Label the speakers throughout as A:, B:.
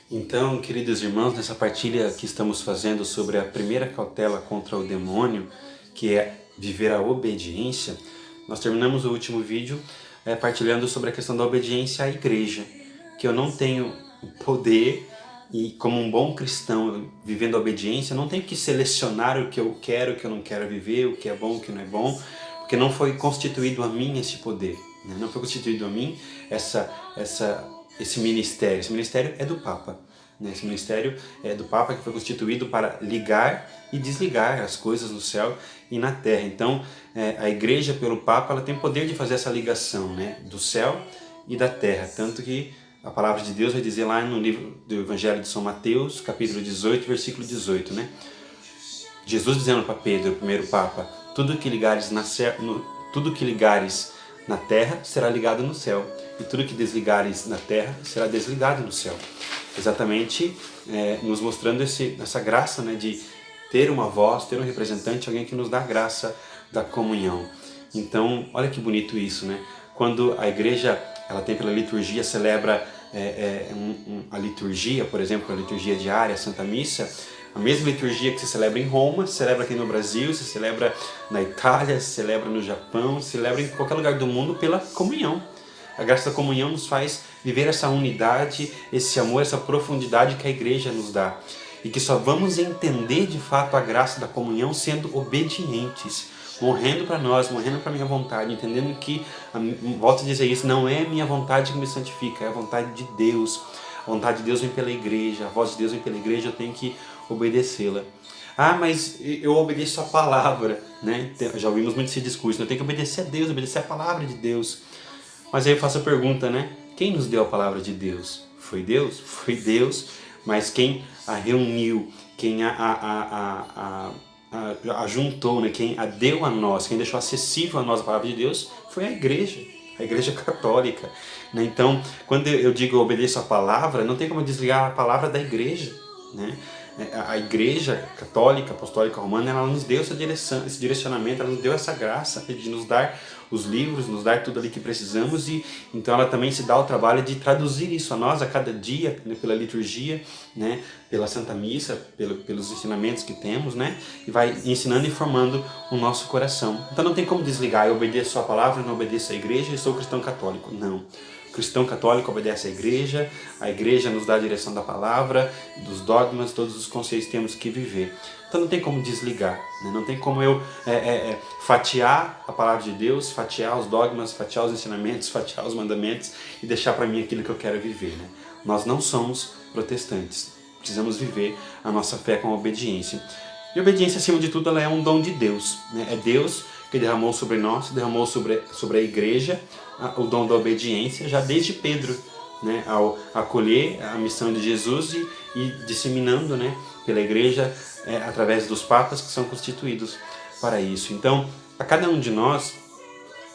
A: Então, queridos irmãos, nessa partilha que estamos fazendo sobre a primeira cautela contra o demônio, que é viver a obediência, nós terminamos o último vídeo partilhando sobre a questão da obediência à igreja, que eu não tenho poder e como um bom cristão vivendo a obediência, eu não tenho que selecionar o que eu quero, o que eu não quero viver, o que é bom, o que não é bom, porque não foi constituído a mim esse poder, né? Não foi constituído a mim esse ministério. Esse ministério é do Papa, né? Esse ministério é do Papa, que foi constituído para ligar e desligar as coisas no céu e na terra. Então, a igreja pelo Papa, ela tem poder de fazer essa ligação, né, do céu e da terra. Tanto que a palavra de Deus vai dizer lá no livro do Evangelho de São Mateus, capítulo 18, versículo 18, né? Jesus dizendo para Pedro, o primeiro Papa, tudo que ligares na terra será ligado no céu, e tudo que desligares na terra será desligado no céu. Exatamente nos mostrando essa graça, né, de ter uma voz, ter um representante, alguém que nos dá a graça da comunhão. Então, olha que bonito isso, né? Quando a igreja ela tem pela liturgia, celebra a liturgia, por exemplo, a liturgia diária, a Santa Missa, a mesma liturgia que se celebra em Roma, se celebra aqui no Brasil, se celebra na Itália, se celebra no Japão, se celebra em qualquer lugar do mundo pela comunhão. A graça da comunhão nos faz viver essa unidade, esse amor, essa profundidade que a igreja nos dá. E que só vamos entender de fato a graça da comunhão sendo obedientes, morrendo para nós, morrendo para a minha vontade, entendendo que, volto a dizer isso, não é a minha vontade que me santifica, é a vontade de Deus. A vontade de Deus vem pela igreja, a voz de Deus vem pela igreja, eu tenho que obedecê-la. Ah, mas eu obedeço a palavra, né? Já ouvimos muito esse discurso, eu tenho que obedecer a Deus, obedecer a palavra de Deus. Mas aí eu faço a pergunta, né? Quem nos deu a palavra de Deus? Foi Deus? Foi Deus, mas quem a reuniu, quem a juntou, né? Quem a deu a nós, quem deixou acessível a nós a palavra de Deus, foi a Igreja Católica, né? Então, quando eu digo eu obedeço a palavra, não tem como desligar a palavra da Igreja, né? A Igreja Católica, Apostólica Romana, ela nos deu essa direção, esse direcionamento, ela nos deu essa graça de nos dar os livros, nos dar tudo ali que precisamos, e então ela também se dá o trabalho de traduzir isso a nós a cada dia, né, pela liturgia, né, pela Santa Missa, pelos ensinamentos que temos, né, e vai ensinando e formando o nosso coração. Então não tem como desligar, eu obedeço a palavra, não obedeço à igreja e sou cristão católico. Não. O cristão católico obedece a igreja nos dá a direção da palavra, dos dogmas, todos os conceitos que temos que viver. Então não tem como desligar, né? Não tem como eu fatiar a palavra de Deus, fatiar os dogmas, fatiar os ensinamentos, fatiar os mandamentos e deixar para mim aquilo que eu quero viver, né? Nós não somos protestantes, precisamos viver a nossa fé com obediência. E obediência, acima de tudo, ela é um dom de Deus, né? É Deus que derramou sobre nós, derramou sobre a igreja o dom da obediência, já desde Pedro, né? Ao acolher a missão de Jesus e disseminando, né, pela igreja através dos papas que são constituídos para isso. Então, a cada um de nós,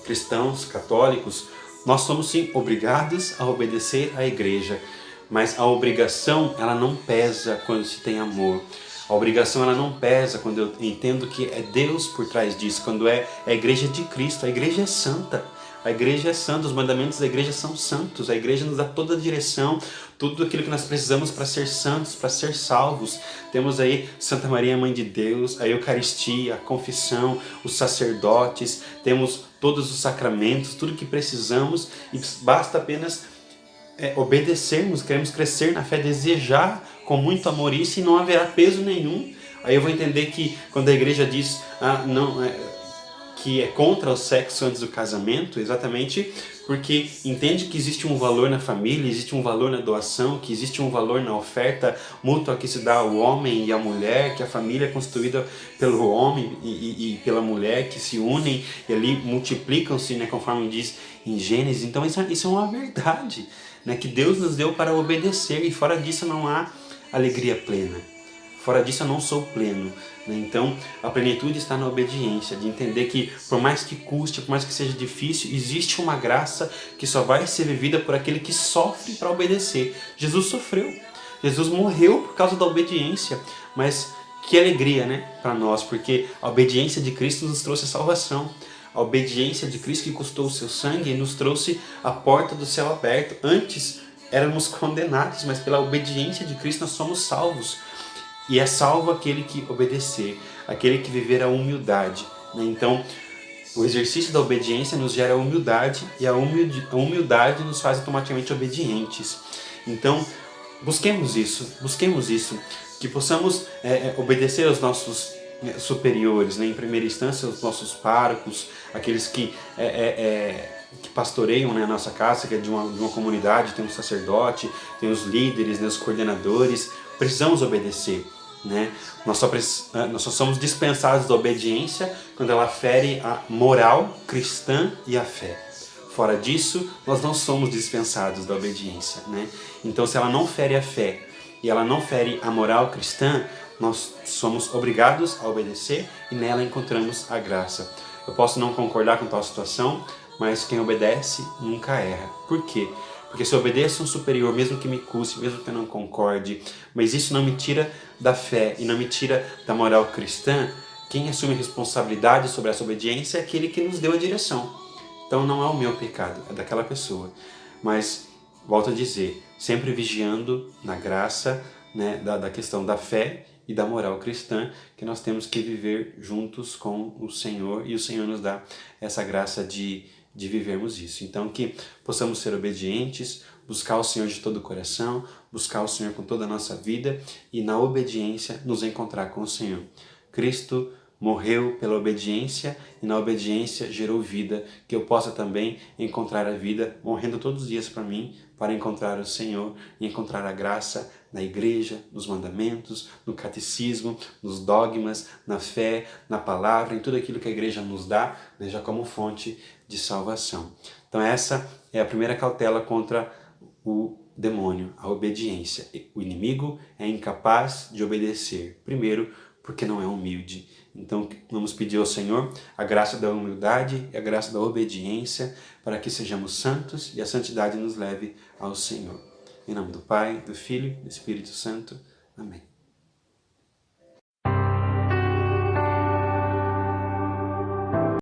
A: cristãos, católicos, nós somos sim obrigados a obedecer à igreja, mas a obrigação ela não pesa quando se tem amor. A obrigação ela não pesa quando eu entendo que é Deus por trás disso, quando é a igreja de Cristo. A igreja é santa, a igreja é santa, os mandamentos da igreja são santos, a igreja nos dá toda a direção, tudo aquilo que nós precisamos para ser santos, para ser salvos. Temos aí Santa Maria, Mãe de Deus, a Eucaristia, a confissão, os sacerdotes, temos todos os sacramentos, tudo que precisamos e basta apenas obedecermos, queremos crescer na fé, desejar com muito amor isso e não haverá peso nenhum. Aí eu vou entender que quando a igreja diz que é contra o sexo antes do casamento, exatamente porque entende que existe um valor na família, existe um valor na doação, que existe um valor na oferta mútua que se dá ao homem e à mulher, que a família é constituída pelo homem e pela mulher, que se unem e ali multiplicam-se, né, conforme diz em Gênesis. Então isso é uma verdade, né, que Deus nos deu para obedecer, e fora disso não há alegria plena. Fora disso eu não sou pleno, né? Então a plenitude está na obediência, de entender que por mais que custe, por mais que seja difícil, existe uma graça que só vai ser vivida por aquele que sofre para obedecer. Jesus sofreu, Jesus morreu por causa da obediência, mas que alegria, né, para nós, porque a obediência de Cristo nos trouxe a salvação. A obediência de Cristo que custou o seu sangue nos trouxe a porta do céu aberto. Antes éramos condenados, mas pela obediência de Cristo nós somos salvos. E é salvo aquele que obedecer, aquele que viver a humildade, né? Então, o exercício da obediência nos gera humildade e a humildade nos faz automaticamente obedientes. Então, busquemos isso, que possamos obedecer aos nossos superiores, né? Em primeira instância, aos nossos párocos, aqueles que pastoreiam, né, a nossa casa, que é de uma comunidade, tem um sacerdote, tem os líderes, né, os coordenadores. Precisamos obedecer, né? Nós só somos dispensados da obediência quando ela fere a moral cristã e a fé. Fora disso, nós não somos dispensados da obediência, né? Então, se ela não fere a fé e ela não fere a moral cristã, nós somos obrigados a obedecer e nela encontramos a graça. Eu posso não concordar com tal situação, mas quem obedece nunca erra. Por quê? Porque se eu obedeço um superior, mesmo que me custe, mesmo que eu não concorde, mas isso não me tira da fé e não me tira da moral cristã, quem assume responsabilidade sobre essa obediência é aquele que nos deu a direção. Então não é o meu pecado, é daquela pessoa. Mas, volto a dizer, sempre vigiando na graça, né, da questão da fé e da moral cristã, que nós temos que viver juntos com o Senhor, e o Senhor nos dá essa graça de vivermos isso. Então, que possamos ser obedientes, buscar o Senhor de todo o coração, buscar o Senhor com toda a nossa vida e na obediência nos encontrar com o Senhor. Cristo morreu pela obediência e na obediência gerou vida, que eu possa também encontrar a vida morrendo todos os dias para mim, para encontrar o Senhor e encontrar a graça na igreja, nos mandamentos, no catecismo, nos dogmas, na fé, na palavra, em tudo aquilo que a igreja nos dá, né, já como fonte de salvação. Então essa é a primeira cautela contra o demônio, a obediência. O inimigo é incapaz de obedecer, primeiro porque não é humilde. Então vamos pedir ao Senhor a graça da humildade e a graça da obediência para que sejamos santos e a santidade nos leve ao Senhor. Em nome do Pai, do Filho e do Espírito Santo. Amém.